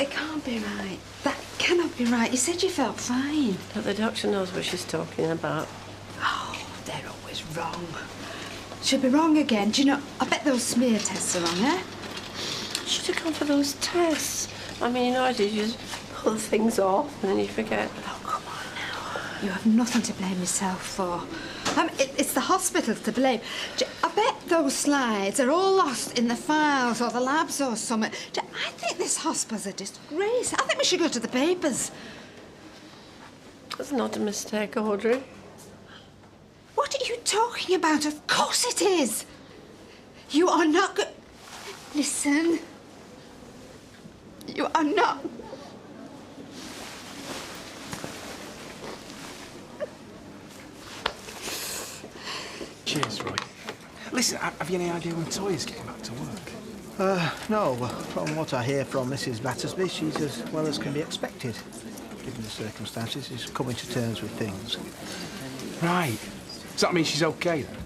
it can't be right. That cannot be right. You said you felt fine. But the doctor knows what she's talking about. Oh, they're always wrong. She'll be wrong again. Do you know, I bet those smear tests are wrong, eh? Should have gone for those tests. I mean, you know, you just pull things off and then you forget. Oh, come on now. You have nothing to blame yourself for. It's the hospital to blame. I bet those slides are all lost in the files or the labs or something. I think this hospital's a disgrace. I think we should go to the papers. That's not a mistake, Audrey. What are you talking about? Of course it is. You are not good. Listen. You are not. Cheers, Roy. Listen, have you any idea when Toya's getting back to work? No. From what I hear from Mrs. Battersby, she's as well as can be expected. Given the circumstances, she's coming to terms with things. Right. Does that mean she's OK, then?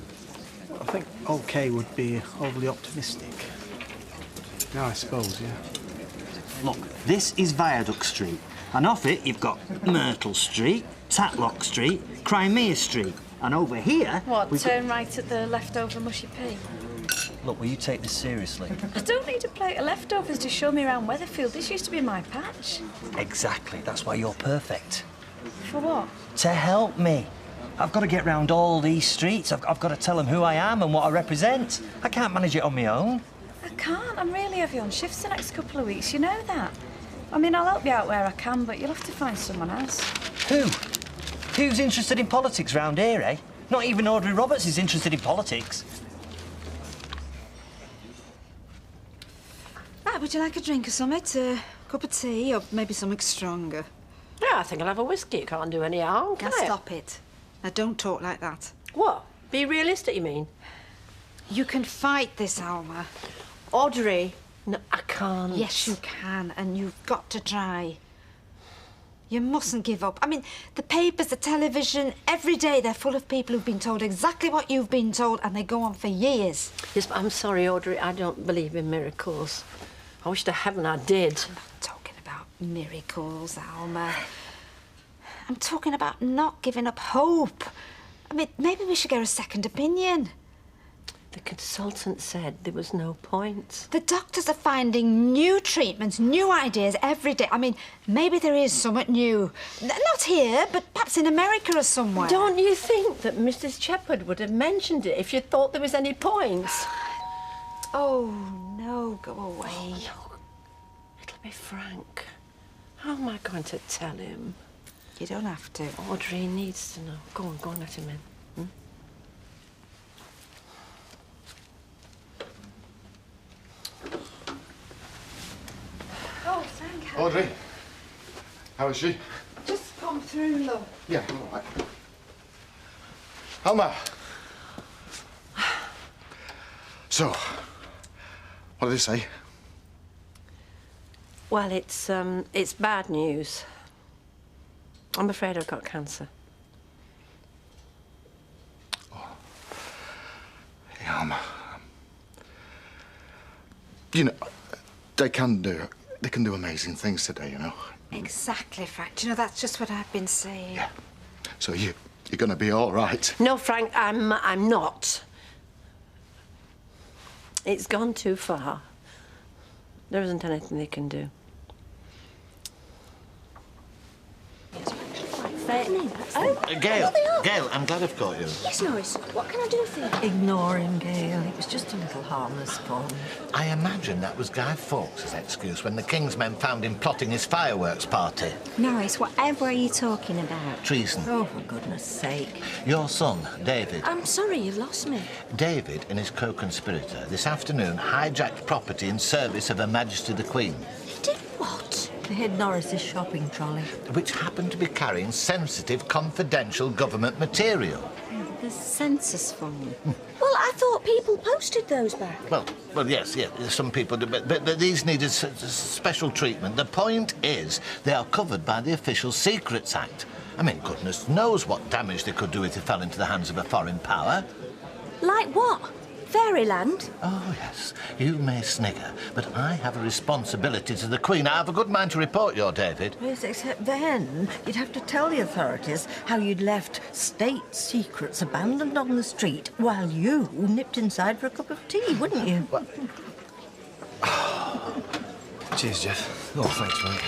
I think OK would be overly optimistic. No, I suppose, yeah. Look, this is Viaduct Street, and off it you've got Myrtle Street, Tatlock Street, Crimea Street, and over here... What, turn right at the leftover mushy pea? Look, will you take this seriously? I don't need a plate of leftovers to show me around Weatherfield. This used to be my patch. Exactly, that's why you're perfect. For what? To help me. I've got to get round all these streets. I've got to tell them who I am and what I represent. I can't manage it on my own. I can't. I'm really heavy on shifts the next couple of weeks. You know that. I mean, I'll help you out where I can, but you'll have to find someone else. Who? Who's interested in politics round here, eh? Not even Audrey Roberts is interested in politics. Right, would you like a drink or something? A cup of tea or maybe something stronger? Yeah, I think I'll have a whiskey. It can't do any harm, can Now it? stop it. Now don't talk like that. What? Be realistic, you mean? You can fight this, Alma. Audrey, no, I can't. Yes, you can, and you've got to try. You mustn't give up. I mean, the papers, the television, every day they're full of people who've been told exactly what you've been told, and they go on for years. Yes, but I'm sorry, Audrey, I don't believe in miracles. I wish to heaven I did. I'm not talking about miracles, Alma. I'm talking about not giving up hope. I mean, maybe we should get a second opinion. The consultant said there was no point. The doctors are finding new treatments, new ideas every day. I mean, maybe there is something new. Not here, but perhaps in America or somewhere. Don't you think that Mrs. Shepherd would have mentioned it if you thought there was any point? Oh, no, go away. Oh, no. It'll be Frank. How am I going to tell him? You don't have to. Audrey needs to know. Go on, let him in. Oh, thank you. Audrey, how is she? Just come through, love. Yeah, I'm all right. Alma. So, what did they say? Well, it's bad news. I'm afraid I've got cancer. Oh. Yeah, Alma. You know, they can do amazing things today, you know. Exactly, Frank. You know, that's just what I've been saying. Yeah. So you're going to be all right. No, Frank, I'm not. It's gone too far. There isn't anything they can do. Gail, I'm glad I've caught you. Yes, Norris. What can I do for you? Ignore him, Gail. It was just a little harmless fun. I imagine that was Guy Fawkes' excuse when the King's men found him plotting his fireworks party. Norris, whatever are you talking about? Treason. Oh, for goodness sake. Your son, David. I'm sorry, you've lost me. David and his co-conspirator this afternoon hijacked property in service of Her Majesty the Queen. He did what? They hid Norris's shopping trolley. Which happened to be carrying sensitive, confidential government material. The census form. Well, I thought people posted those back. Well, yes, some people do, but these needed special treatment. The point is, they are covered by the Official Secrets Act. I mean, goodness knows what damage they could do if they fell into the hands of a foreign power. Like what? Fairyland? Oh, yes. You may snigger, but I have a responsibility to the Queen. I have a good mind to report you, David. Yes, except then you'd have to tell the authorities how you'd left state secrets abandoned on the street while you nipped inside for a cup of tea, wouldn't you? What? Cheers, Jeff. Oh, thanks, mate.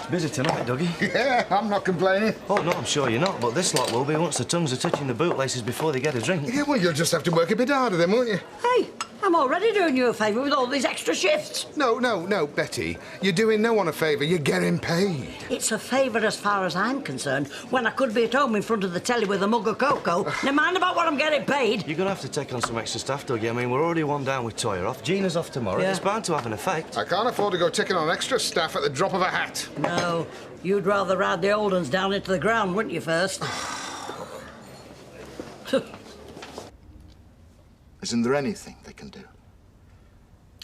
Busy tonight, Dougie. Yeah, I'm not complaining. Oh, no, I'm sure you're not, but this lot will be once the tongues are touching the bootlaces before they get a drink. Yeah, well, you'll just have to work a bit harder then, won't you? Hey, I'm already doing you a favour with all these extra shifts. No, Betty. You're doing no one a favour. You're getting paid. It's a favour as far as I'm concerned, when I could be at home in front of the telly with a mug of cocoa. Never mind about what I'm getting paid. You're going to have to take on some extra staff, Dougie. I mean, we're already one down with Toya off. Gina's off tomorrow. Yeah. It's bound to have an effect. I can't afford to go taking on extra staff at the drop of a hat. No, you'd rather ride the old uns down into the ground, wouldn't you, first? Isn't there anything they can do?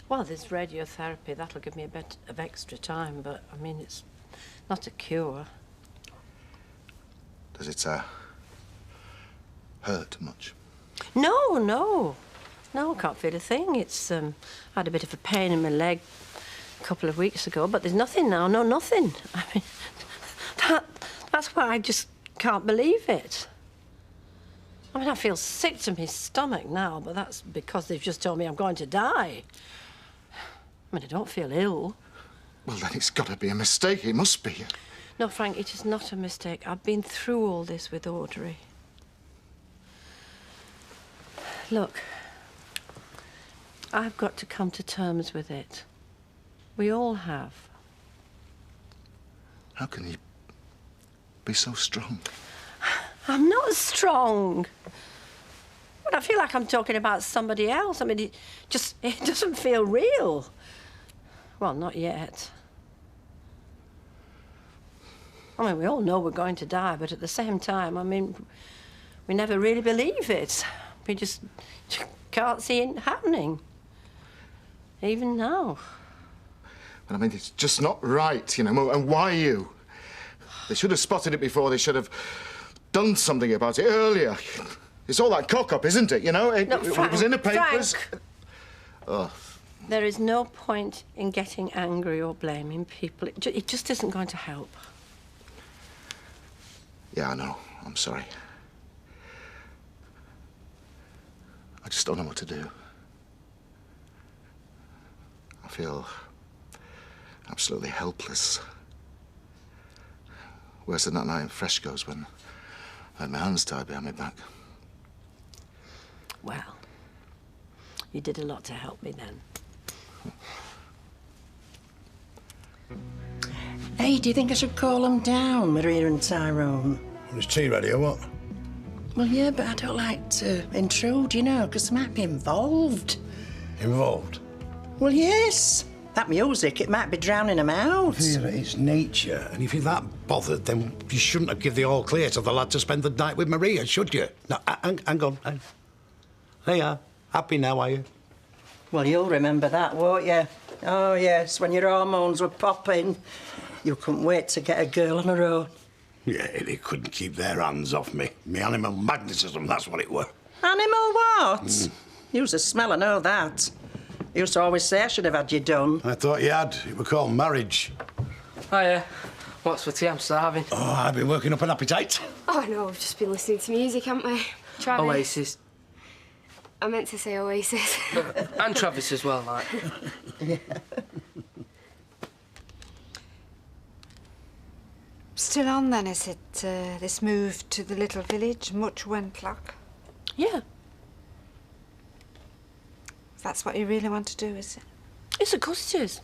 Well, there's radiotherapy. That'll give me a bit of extra time, but, I mean, it's not a cure. Does it, hurt much? No, no. No, I can't feel a thing. It's, I had a bit of a pain in my leg a couple of weeks ago, but there's nothing now. No, nothing. I mean, that's why I just can't believe it. I mean, I feel sick to my stomach now, but that's because they've just told me I'm going to die. I mean, I don't feel ill. Well, then it's got to be a mistake. It must be. No, Frank, it is not a mistake. I've been through all this with Audrey. Look, I've got to come to terms with it. We all have. How can you be so strong? I'm not strong. But I feel like I'm talking about somebody else. I mean, it doesn't feel real. Well, not yet. I mean, we all know we're going to die, but at the same time, I mean, we never really believe it. We just can't see it happening. Even now. But I mean, it's just not right, you know. And why you? They should have spotted it before. They should have done something about it earlier. It's all that cock-up, isn't it? You know, it was in the papers. Frank. Oh. There is no point in getting angry or blaming people. It just isn't going to help. Yeah, I know. I'm sorry. I just don't know what to do. I feel absolutely helpless. Worse than that night in Fresco's when I had my hands tied behind my back. Well, you did a lot to help me then. Hey, do you think I should call them down, Maria and Tyrone? Is tea ready or what? Well, yeah, but I don't like to intrude, you know, because they might be involved. Involved? Well, yes. That music, it might be drowning them out. Vera, it's nature, and if you're that bothered, then you shouldn't have given the all clear to the lad to spend the night with Maria, should you? No, hang on. There you are. Happy now, are you? Well, you'll remember that, won't you? Oh, yes, when your hormones were popping. You couldn't wait to get a girl on her own. Yeah, they couldn't keep their hands off me. Me animal magnetism, that's what it were. Animal what? You was a smell, I know that. You used to always say I should have had you done. I thought you had. It were called marriage. Hiya. What's for tea? I'm starving. Oh, I've been working up an appetite. Oh, no, we've just been listening to music, haven't we? Travis. Oasis. I meant to say Oasis. And Travis as well, like. Yeah. Still on then, is it, this move to the little village, Much Wentlock? Yeah. That's what you really want to do, is it? Yes, of course it is.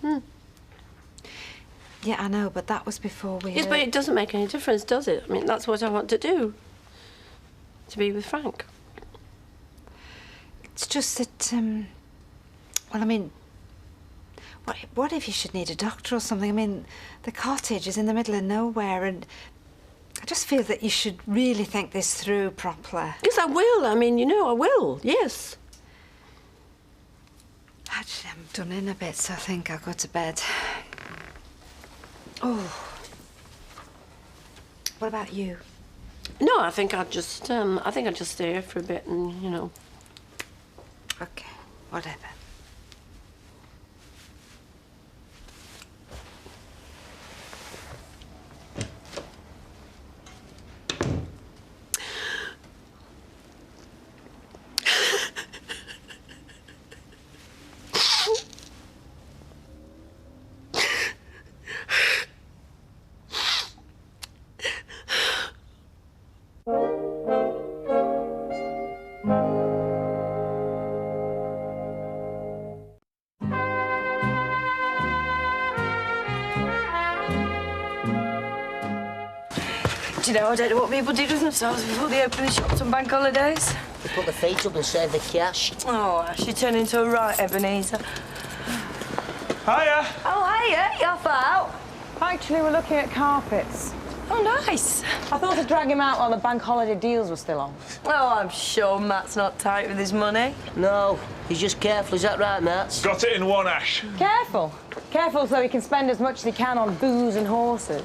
Yeah, I know, but that was before we Yes, but it doesn't make any difference, does it? I mean, that's what I want to do. To be with Frank. It's just that, well, I mean, what if you should need a doctor or something? I mean, the cottage is in the middle of nowhere, and I just feel that you should really think this through properly. Yes, I will. I mean, you know, I will. Yes. Actually, I'm done in a bit, so I think I'll go to bed. Oh. What about you? No, I think I'll just stay here for a bit and, you know, OK, whatever. Do you know, I don't know what people do to themselves before they open the shops on bank holidays. They put the feet up and save the cash. Oh, she turned into a right Ebenezer. Hiya! Oh, hiya, you're off out. Actually, we're looking at carpets. Oh, nice. I thought I'd drag him out while the bank holiday deals were still on. Oh, I'm sure Matt's not tight with his money. No, he's just careful. Is that right, Matt? Got it in one, Ash. Careful. Careful so he can spend as much as he can on booze and horses.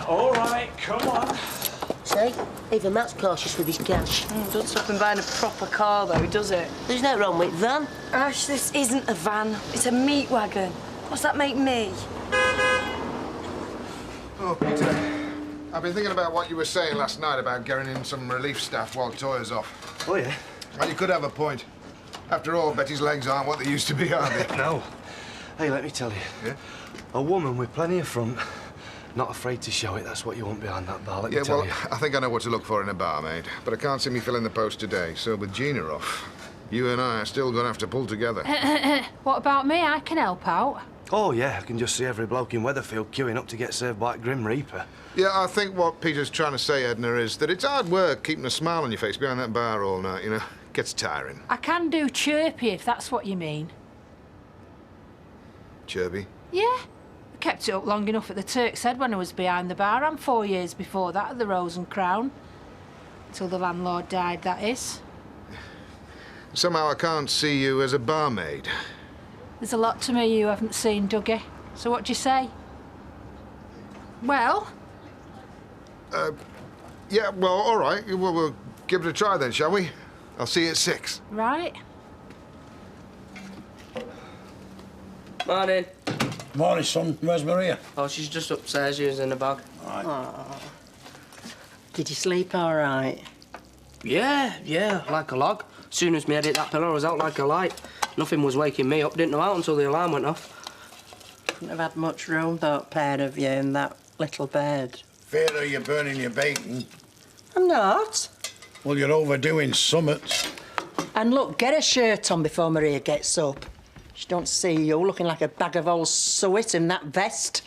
All right, come on. See? Even Matt's cautious with his cash. Doesn't stop him buying a proper car, though, does it? There's no wrong with van. Ash, this isn't a van. It's a meat wagon. What's that make me? Oh, Peter, I've been thinking about what you were saying last night about getting in some relief staff while Toya's off. Oh, yeah? Well, you could have a point. After all, Betty's legs aren't what they used to be, are they? No. Hey, let me tell you. Yeah? A woman with plenty of front, not afraid to show it. That's what you want behind that bar, let me tell you. I think I know what to look for in a barmaid, but I can't see me filling the post today. So with Gina off, you and I are still going to have to pull together. What about me? I can help out. Oh, yeah, I can just see every bloke in Weatherfield queuing up to get served by Grim Reaper. Yeah, I think what Peter's trying to say, Edna, is that it's hard work keeping a smile on your face behind that bar all night, you know. Gets tiring. I can do chirpy, if that's what you mean. Chirpy? Yeah. I kept it up long enough at the Turk's Head when I was behind the bar, and 4 years before that at the Rose and Crown. Until the landlord died, that is. Somehow I can't see you as a barmaid. There's a lot to me you haven't seen, Dougie. So what do you say? Well? Yeah, well, all right. Well, we'll give it a try then, shall we? I'll see you at 6. Right. Morning. Morning, son. Where's Maria? Oh, she's just upstairs using a bag. Right. Oh. Did you sleep all right? Yeah, like a log. As soon as me head hit that pillow, I was out like a light. Nothing was waking me up. Didn't know out until the alarm went off. Couldn't have had much room, that pair of you, in that little bed. Fear you're burning your bacon. I'm not. Well, you're overdoing summits. And look, get a shirt on before Maria gets up. She don't see you looking like a bag of old suet in that vest.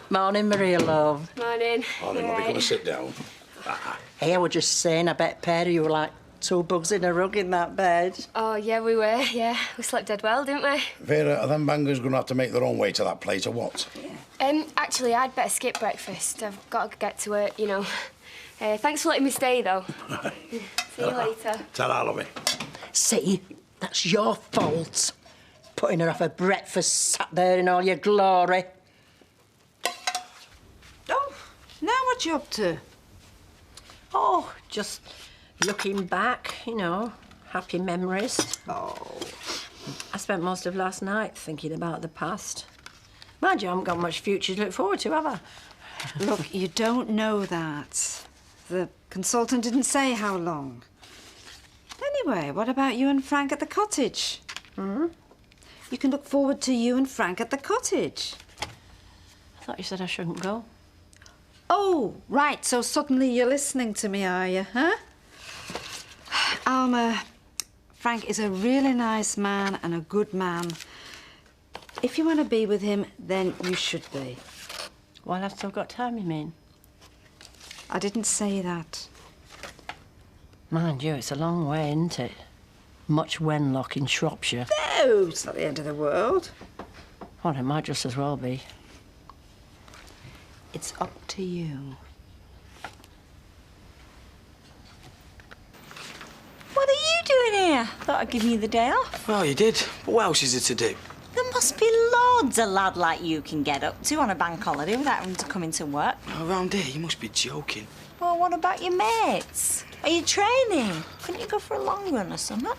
Morning, Maria, love. Morning. Morning, love. Come and sit down. Hey, I was just saying, I bet pair of you were like 2 bugs in a rug in that bed. Oh, yeah, we were, yeah. We slept dead well, didn't we? Vera, are them bangers going to have to make their own way to that plate or what? Actually, I'd better skip breakfast. I've got to get to work, you know. Thanks for letting me stay, though. See you later. Ta-ra, lovey. See, that's your fault. Putting her off her breakfast, sat there in all your glory. Oh, now what you up to? Oh, just looking back, you know, happy memories. Oh. I spent most of last night thinking about the past. Mind you, I haven't got much future to look forward to, have I? Look, you don't know that. The consultant didn't say how long. Anyway, what about you and Frank at the cottage? Hmm? You can look forward to you and Frank at the cottage. I thought you said I shouldn't go. Oh, right, so suddenly you're listening to me, are you, huh? Alma, Frank is a really nice man and a good man. If you want to be with him, then you should be. While I've still got time, you mean? I didn't say that. Mind you, it's a long way, isn't it? Much Wenlock in Shropshire. No, it's not the end of the world. Well, it might just as well be. It's up to you. What are you doing here? Thought I'd give you the day off. Well, you did. But what else is there to do? There must be loads a lad like you can get up to on a bank holiday without having to come into work. Around here, you must be joking. Well, what about your mates? Are you training? Couldn't you go for a long run or something?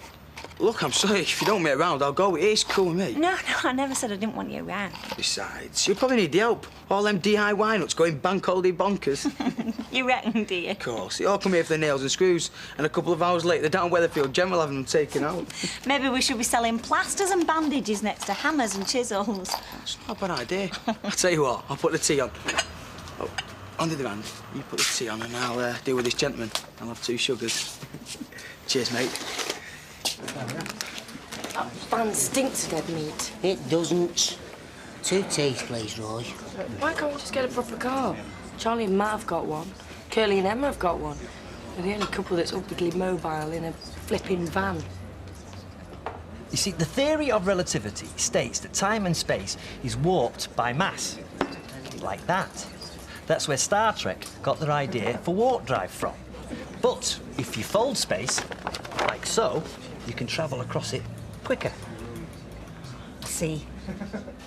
Look, I'm sorry. If you don't want me around, I'll go. It's cool with me. No, I never said I didn't want you around. Besides, you probably need the help. All them DIY nuts going bank holiday bonkers. You reckon, do you? Of course. They all come here for the nails and screws, and a couple of hours later, they're down Weatherfield General having them taken out. Maybe we should be selling plasters and bandages next to hammers and chisels. That's not a bad idea. I'll tell you what, I'll put the tea on. Oh, on the other hand, you put the tea on and I'll deal with this gentleman. I'll have 2 sugars. Cheers, mate. That van stinks of dead meat. It doesn't. 2 teas, please, Roy. Why can't we just get a proper car? Charlie and Matt have got one. Curly and Emma have got one. They're the only couple that's upwardly mobile in a flipping van. You see, the theory of relativity states that time and space is warped by mass. Like that. That's where Star Trek got their idea for warp drive from. But if you fold space, like so, you can travel across it quicker. See.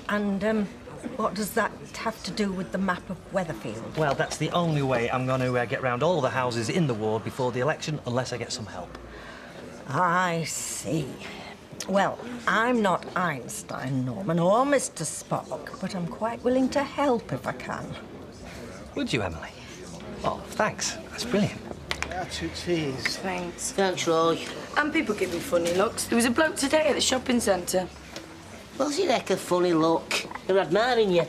And, what does that have to do with the map of Weatherfield? Well, that's the only way I'm going to get round all the houses in the ward before the election, unless I get some help. I see. Well, I'm not Einstein, Norman, or Mr. Spock, but I'm quite willing to help if I can. Would you, Emily? Oh, thanks. That's brilliant. 2 teas. Thanks. Thanks, Roy. And people give me funny looks. There was a bloke today at the shopping centre. Was he like a funny look? They're admiring you.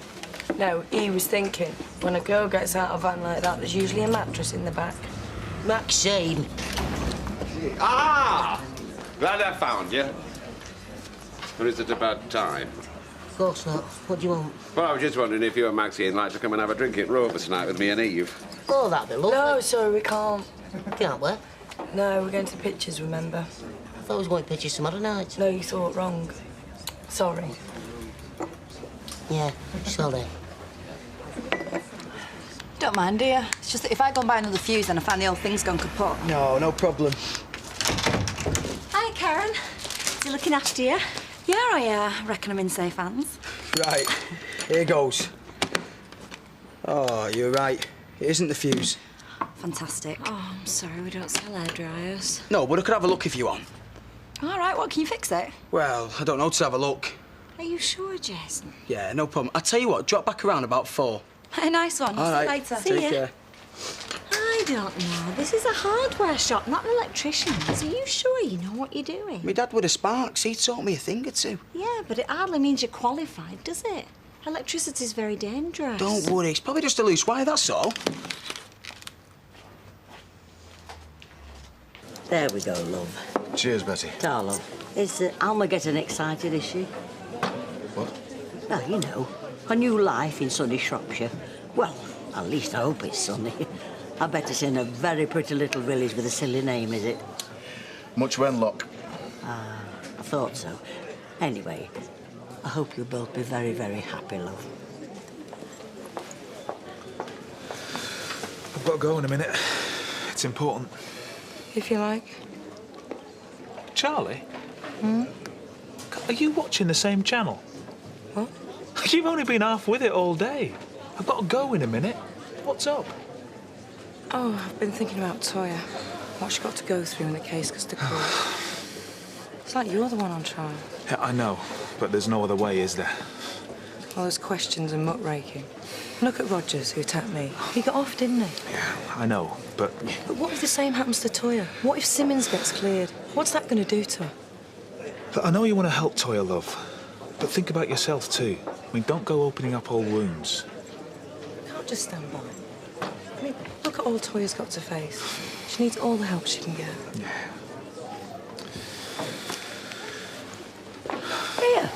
No, he was thinking, when a girl gets out of a van like that, there's usually a mattress in the back. Maxine. Ah! Glad I found you. Or is it about time? Of course not. What do you want? Well, I was just wondering if you and Maxine like to come and have a drink at Rover tonight with me and Eve. Oh, that'd be lovely. No, sorry, we can't. Can't we? No, we're going to the pictures, remember? I thought we was going to pictures tomorrow night. No, you thought wrong. Sorry. Yeah, sorry. Don't mind, do you? It's just that if I go and buy another fuse, then I find the whole thing's gone kaput. No problem. Hi, Karen. Is he looking after you? Yeah, I reckon I'm in safe hands. Right, here goes. Oh, you're right. It isn't the fuse. Fantastic. Oh, I'm sorry, we don't sell hairdryers. No, but I could have a look if you want. All right, what, can you fix it? Well, I don't know, to have a look. Are you sure, Jason? Yeah, no problem. I'll tell you what, drop back around about 4. A nice one. All See right. you later. Take care. I don't know. This is a hardware shop, not an electrician's. Are you sure you know what you're doing? My dad would have sparks. He taught me a thing or 2. Yeah, but it hardly means you're qualified, does it? Electricity's very dangerous. Don't worry, it's probably just a loose wire, that's all. There we go, love. Cheers, Betty. Ta, love. Is Alma getting excited, is she? What? Well, you know, a new life in sunny Shropshire. Well, at least I hope it's sunny. I bet it's in a very pretty little village with a silly name, is it? Much Wenlock. Ah, I thought so. Anyway, I hope you'll both be very, very happy, love. I've got to go in a minute. It's important. If you like. Charlie? Are you watching the same channel? What? You've only been half with it all day. I've got to go in a minute. What's up? Oh, I've been thinking about Toya. What she got to go through in the case goes to court. It's like you're the one on trial. Yeah, I know, but there's no other way, is there? All those questions and muckraking. Look at Rogers, who attacked me. He got off, didn't he? Yeah, I know, but... But what if the same happens to Toya? What if Simmons gets cleared? What's that going to do to her? Look, I know you want to help Toya, love, but think about yourself too. I mean, don't go opening up old wounds. You can't just stand by. I mean, look at all Toya's got to face. She needs all the help she can get. Yeah. Here,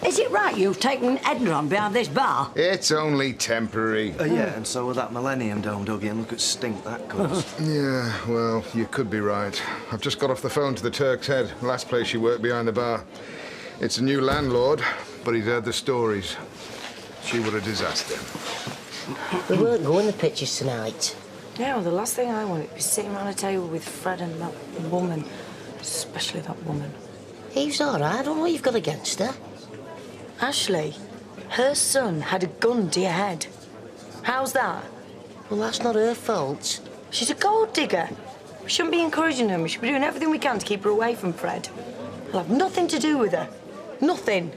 is it right you've taken Edna on behind this bar? It's only temporary. Yeah, and so with that Millennium Dome, Dougie, and look at stink that caused. Yeah, well, you could be right. I've just got off the phone to the Turk's Head, last place she worked behind the bar. It's a new landlord, but he'd heard the stories. She were a disaster. We weren't going to pictures tonight. Yeah, well, the last thing I want is sitting around a table with Fred and that woman. Especially that woman. Eve's all right. I don't know what you've got against her. Ashley, her son had a gun to your head. How's that? Well, that's not her fault. She's a gold digger. We shouldn't be encouraging her. We should be doing everything we can to keep her away from Fred. I'll have nothing to do with her. Nothing.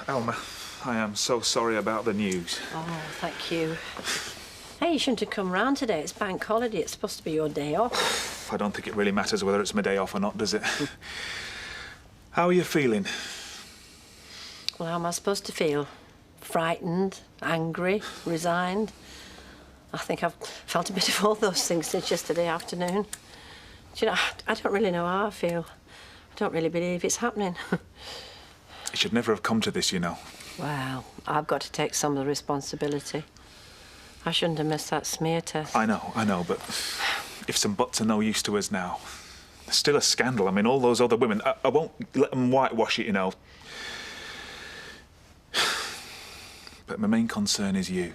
Elma, I am so sorry about the news. Oh, thank you. Hey, you shouldn't have come round today. It's bank holiday. It's supposed to be your day off. I don't think it really matters whether it's my day off or not, does it? How are you feeling? Well, how am I supposed to feel? Frightened, angry, resigned? I think I've felt a bit of all those things since yesterday afternoon. Do you know, I don't really know how I feel. I don't really believe it's happening. It should never have come to this, you know. Well, I've got to take some of the responsibility. I shouldn't have missed that smear test. I know, but if some buts are no use to us now, there's still a scandal. I mean, all those other women, I won't let them whitewash it, you know. But my main concern is you.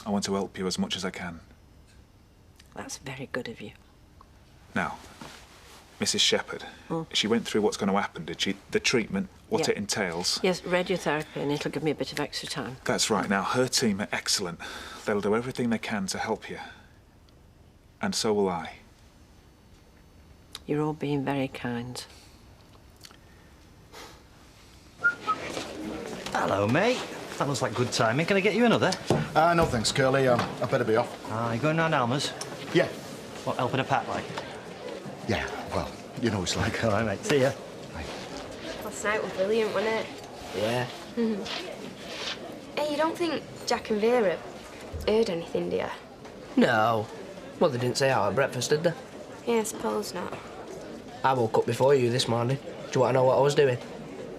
I want to help you as much as I can. That's very good of you. Now, Mrs. Shepherd, she went through what's going to happen, did she? The treatment, what Yeah. it entails. Yes, radiotherapy, and it'll give me a bit of extra time. That's right. Now, her team are excellent. They'll do everything they can to help you. And so will I. You're all being very kind. Hello, mate. That looks like good timing. Can I get you another? No thanks, Curly. I better be off. You going round Alma's? Yeah. What, helping a pack, like? Yeah, well, you know it's like. All right, mate. See ya. Last night was brilliant, wasn't it? Yeah. Hey, you don't think Jack and Vera heard anything, do you? No. Well, they didn't say out at breakfast, did they? Yeah, I suppose not. I woke up before you this morning. Do you want to know what I was doing?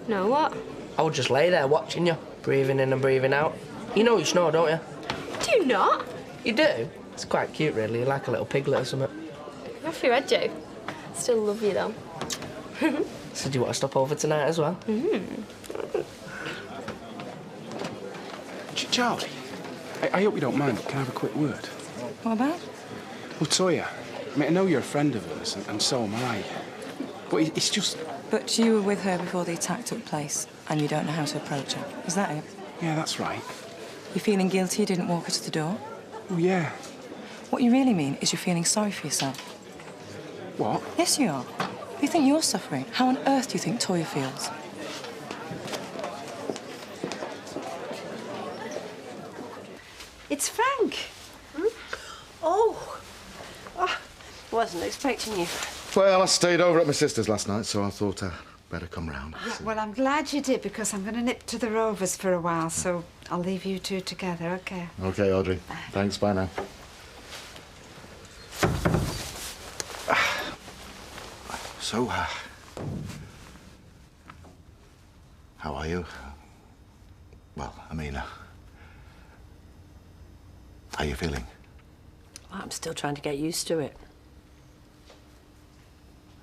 No, what? I would just lay there watching you, breathing in and breathing out. You know you snore, don't you? Do you not? You do? It's quite cute, really. You're like a little piglet or something. Off your head, Joe. Still love you, though. So do you want to stop over tonight as well? Charlie, I hope you don't mind, but can I have a quick word? What about? Well, Toya, I mean, I know you're a friend of hers, and so am I. But it's just... But you were with her before the attack took place, and you don't know how to approach her. Is that it? Yeah, that's right. You're feeling guilty you didn't walk her to the door? Well, yeah. What you really mean is you're feeling sorry for yourself. What? Yes, you are. You think you're suffering. How on earth do you think Toya feels? It's Frank. Oh, wasn't expecting you. Well, I stayed over at my sister's last night, so I thought I'd better come round. Yeah, well, I'm glad you did, because I'm going to nip to the Rovers for a while, so I'll leave you two together, OK? OK, Audrey. Thanks, bye now. So, how are you? Well, I mean, how are you feeling? Well, I'm still trying to get used to it.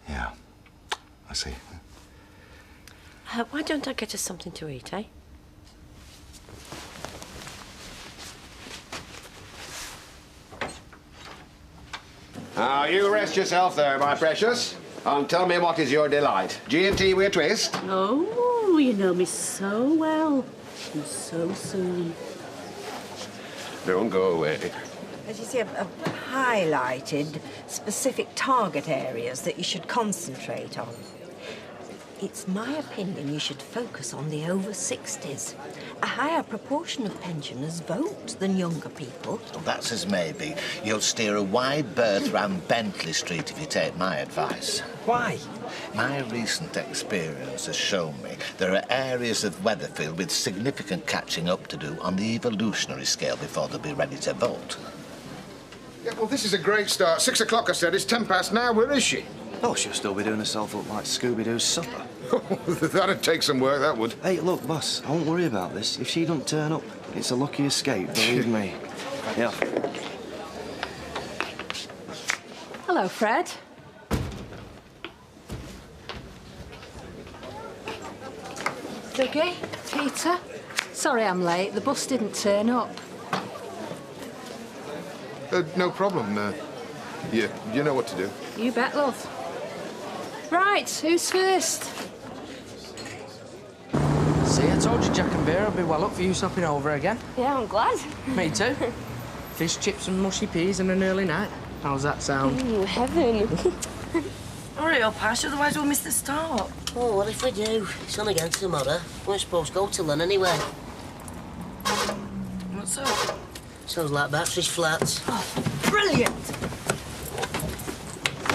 Yeah, I see. Why don't I get us something to eat, eh? Now, you rest yourself there, my precious, and tell me what is your delight. G&T with a twist? Oh, you know me so well. And so soon. Don't go away. As you see, I've highlighted specific target areas that you should concentrate on. It's my opinion you should focus on the over 60s. A higher proportion of pensioners vote than younger people. Well, that's as maybe. You'll steer a wide berth round Bentley Street if you take my advice. Why? My recent experience has shown me there are areas of Weatherfield with significant catching up to do on the evolutionary scale before they'll be ready to vote. Yeah, well, this is a great start. 6 o'clock, I said. It's 10 past now. Where is she? Oh, she'll still be doing herself up like Scooby-Doo's supper. That'd take some work, that would. Hey, look, boss, I won't worry about this. If she don't turn up, it's a lucky escape, believe me. Yeah. Hello, Fred. Dougie, Peter, Sorry I'm late. The bus didn't turn up. No problem. You know what to do. You bet, love. Right, who's first? See, I told you Jack and Bear would be well up for you stopping over again. Yeah, I'm glad. Me too. Fish, chips and mushy peas and an early night. How's that sound? Ooh, heaven. Hurry up, Ash, otherwise we'll miss the start. Oh, what if we do? It's on again tomorrow. We're supposed to go till then anyway. What's up? Sounds like battery's flat. Oh, brilliant!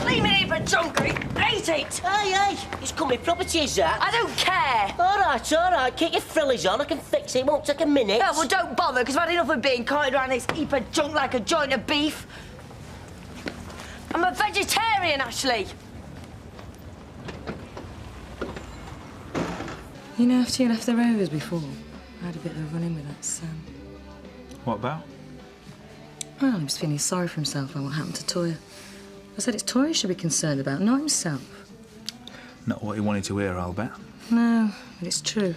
Leave me here for junk, I hate it! Hey, it's company property, is that? I don't care! All right, keep your frillies on. I can fix it. It won't take a minute. Oh, well, don't bother, because I've had enough of being carted around this heap of junk like a joint of beef. I'm a vegetarian, Ashley. You know, after you left the Rovers before, I had a bit of a run-in with that Sam. What about? Well, he was feeling sorry for himself about what happened to Toya. I said it's Toya he should be concerned about, not himself. Not what he wanted to hear, I'll bet. No, but it's true.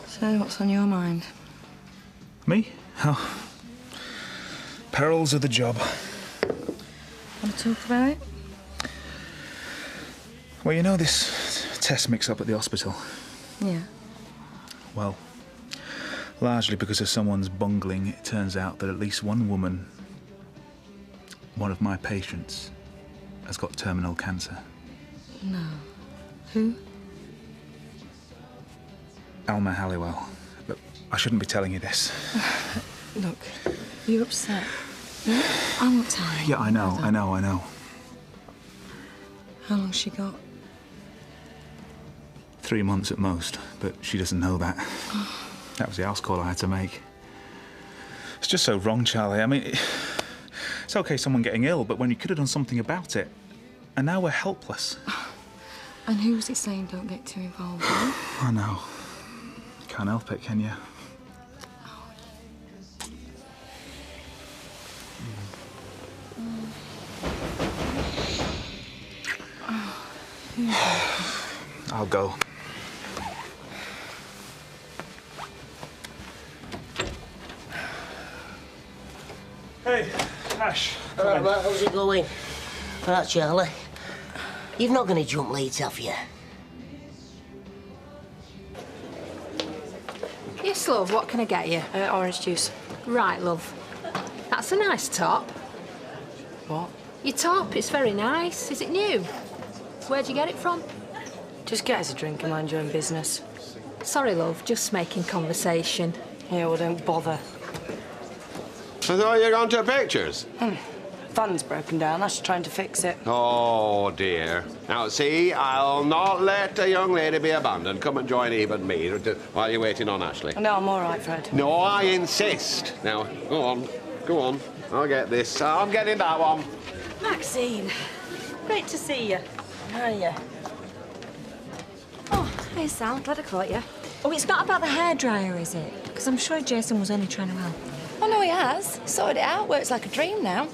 So, what's on your mind? Me? Oh. Perils of the job. Want to talk about it? Well, you know this test mix-up at the hospital? Yeah. Well, largely because of someone's bungling, it turns out that at least one woman, one of my patients, has got terminal cancer. No. Who? Alma Halliwell. But I shouldn't be telling you this. Look, you're upset. No, I won't tell you. Yeah, I know. How long's she got? 3 months at most, but she doesn't know that. That was the house call I had to make. It's just so wrong, Charlie. I mean, it's okay someone getting ill, but when you could have done something about it, and now we're helpless. And who was it saying don't get too involved with? I know. Can't help it, can you? I'll go. Hey, Ash. Hello, Matt. How's it going? All right, Charlie. You've not going to jump late, have you? Yes, love, what can I get you? Orange juice. Right, love. That's a nice top. What? Your top, it's very nice. Is it new? Where'd you get it from? Just get us a drink and mind your own business. Sorry, love, just making conversation. Yeah, well, don't bother. I thought you were going to pictures. Van's broken down. Ash is trying to fix it. Oh, dear. Now, see, I'll not let a young lady be abandoned. Come and join Eve and me while you're waiting on Ashley. No, I'm all right, Fred. No, I insist. Now, go on. I'll get this. I'm getting that one. Maxine, great to see you. Hiya. Oh, hey, Sam, glad I caught you. Oh, it's not about the hairdryer, is it? Because I'm sure Jason was only trying to help. Oh, no, he has. Sorted it out. Works like a dream now.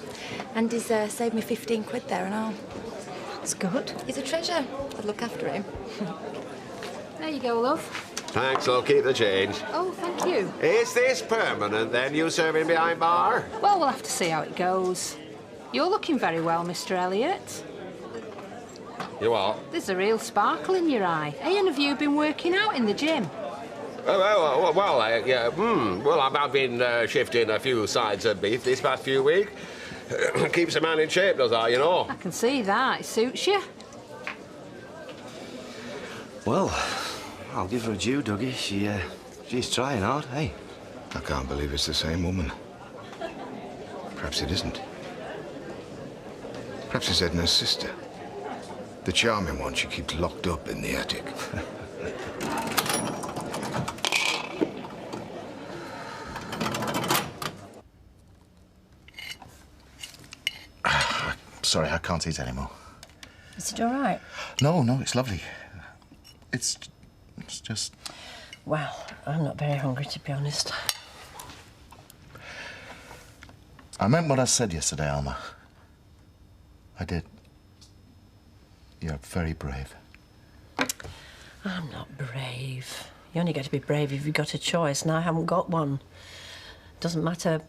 And he's saved me 15 quid there and all. That's good. He's a treasure. I'd look after him. There you go, love. Thanks, I'll keep the change. Oh, thank you. Is this permanent, then, you serving behind bar? Well, we'll have to see how it goes. You're looking very well, Mr. Elliot. You are? There's a real sparkle in your eye. Hey, and have you been working out in the gym? Well, I've been shifting a few sides of beef this past few weeks. Keeps a man in shape, does that, you know? I can see that. It suits you. Well, I'll give her a due, Dougie. She's trying hard, hey? I can't believe it's the same woman. Perhaps it isn't. Perhaps it's Edna's sister. The charming one she keeps locked up in the attic. Sorry, I can't eat anymore. Is it all right? No, it's lovely. It's just... Well, I'm not very hungry, to be honest. I meant what I said yesterday, Alma. I did. You're very brave. I'm not brave. You only get to be brave if you've got a choice, and I haven't got one. Doesn't matter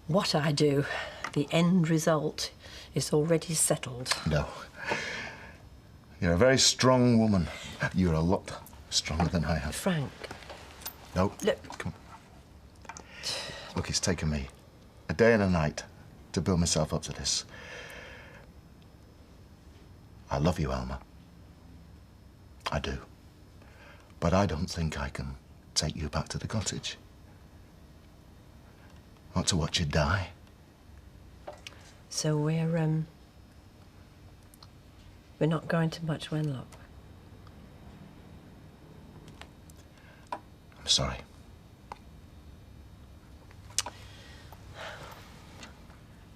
what I do, the end result is already settled. No. You're a very strong woman. You're a lot stronger than I am. Frank. No. Look. Come on. Look, it's taken me a day and a night to build myself up to this. I love you, Alma. I do. But I don't think I can take you back to the cottage. I want to watch you die. So we're not going to much Wenlock. I'm sorry.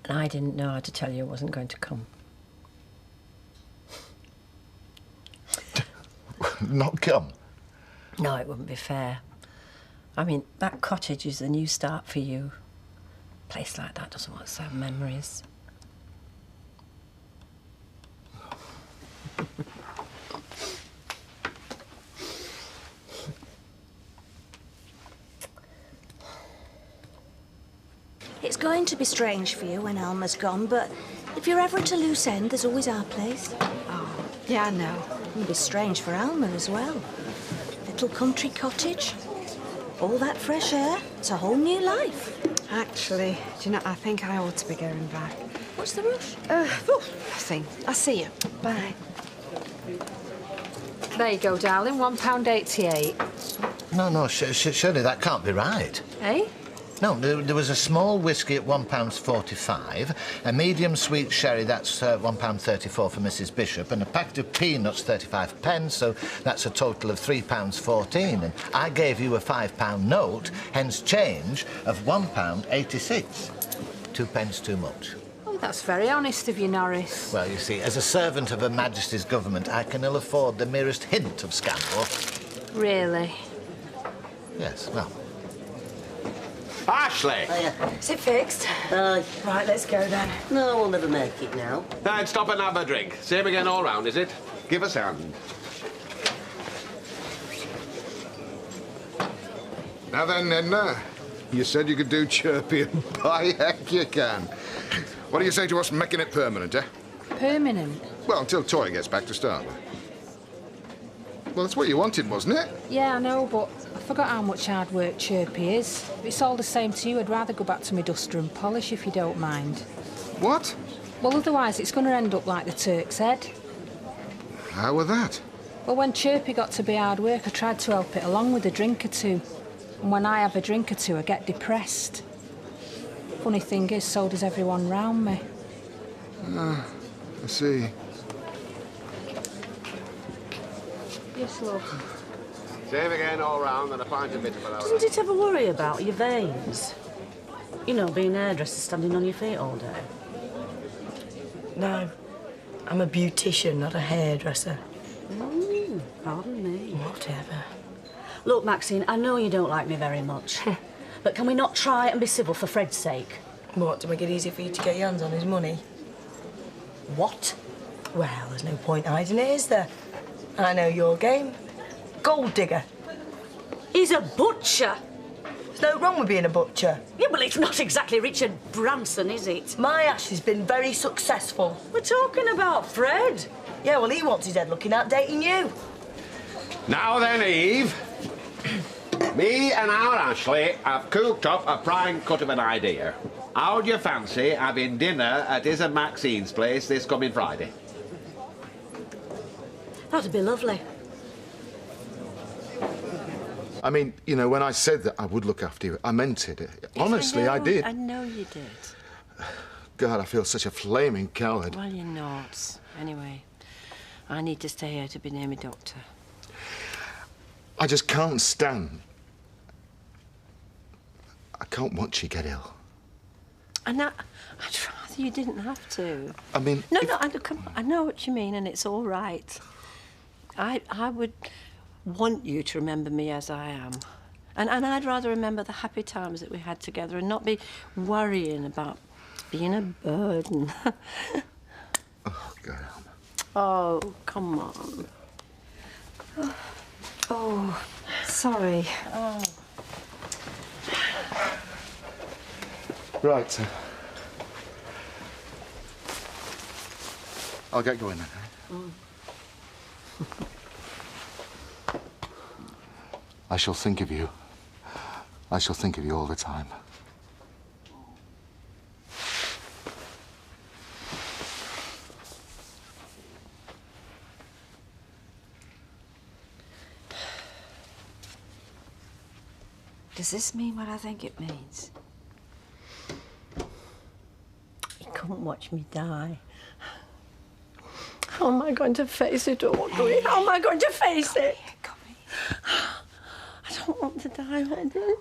And I didn't know how to tell you I wasn't going to come. Not come? No, it wouldn't be fair. I mean, that cottage is a new start for you. A place like that doesn't want sad memories. It's going to be strange for you when Alma's gone, but if you're ever at a loose end, there's always our place. Oh, yeah, I know. It'll be strange for Alma as well. Little country cottage, all that fresh air, it's a whole new life. Actually, do you know, I think I ought to be going back. What's the rush? Nothing. I'll see you. Bye. There you go, darling, £1.88. No, surely that can't be right. Eh? No, there was a small whisky at £1.45, a medium sweet sherry, that's £1.34 for Mrs. Bishop, and a packet of peanuts, 35 pence, so that's a total of £3.14. And I gave you a £5 note, hence change of £1.86. 2 pence too much. Oh, that's very honest of you, Norris. Well, you see, as a servant of Her Majesty's government, I can ill afford the merest hint of scandal. Really? Yes, well. Ashley! Is it fixed? Right, let's go then. No, we'll never make it now. Right, stop and have a drink. Same again all round, is it? Give us a hand. Now then, Edna, you said you could do chirpy, and by heck you can. What do you say to us making it permanent, eh? Permanent? Well, until Toy gets back to start with. Well, that's what you wanted, wasn't it? Yeah, I know, but I forgot how much hard work Chirpy is. If it's all the same to you, I'd rather go back to my duster and polish, if you don't mind. What? Well, otherwise it's going to end up like the Turk's Head. How were that? Well, when Chirpy got to be hard work, I tried to help it along with a drink or two. And when I have a drink or two, I get depressed. Funny thing is, so does everyone round me. I see. Yes, love. Same again all round and a pint of bitter for our Doesn't it ever worry about your veins? You know, being a hairdresser standing on your feet all day. No, I'm a beautician, not a hairdresser. Pardon me. Whatever. Look, Maxine, I know you don't like me very much, but can we not try and be civil for Fred's sake? What, to make it easy for you to get your hands on his money? What? Well, there's no point hiding it, is there? I know your game. Gold digger. He's a butcher. There's no wrong with being a butcher. Yeah, well, it's not exactly Richard Branson, is it? My Ash has been very successful. We're talking about Fred. Yeah, well, he wants his head looking at dating you. Now then, Eve. Me and our Ashley have cooked up a prime cut of an idea. How'd you fancy having dinner at his and Maxine's place this coming Friday? That'd be lovely. I mean, you know, when I said that I would look after you, I meant it. Honestly, I did. I know you did. God, I feel such a flaming coward. Well, you're not. Anyway, I need to stay here to be near my doctor. I just can't stand. I can't watch you get ill. And I'd rather you didn't have to. I mean... No, come on, I know what you mean, and it's all right. I would want you to remember me as I am. And I'd rather remember the happy times that we had together and not be worrying about being a burden. Oh, God. Oh, come on. Oh, sorry. Oh. Right. I'll get going then. I shall think of you. I shall think of you all the time. Does this mean what I think it means? You couldn't watch me die. How am I going to face it, Audrey? How am I going to face it? Come here. I don't want to die, Audrey.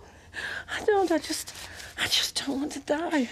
I don't. I just don't want to die.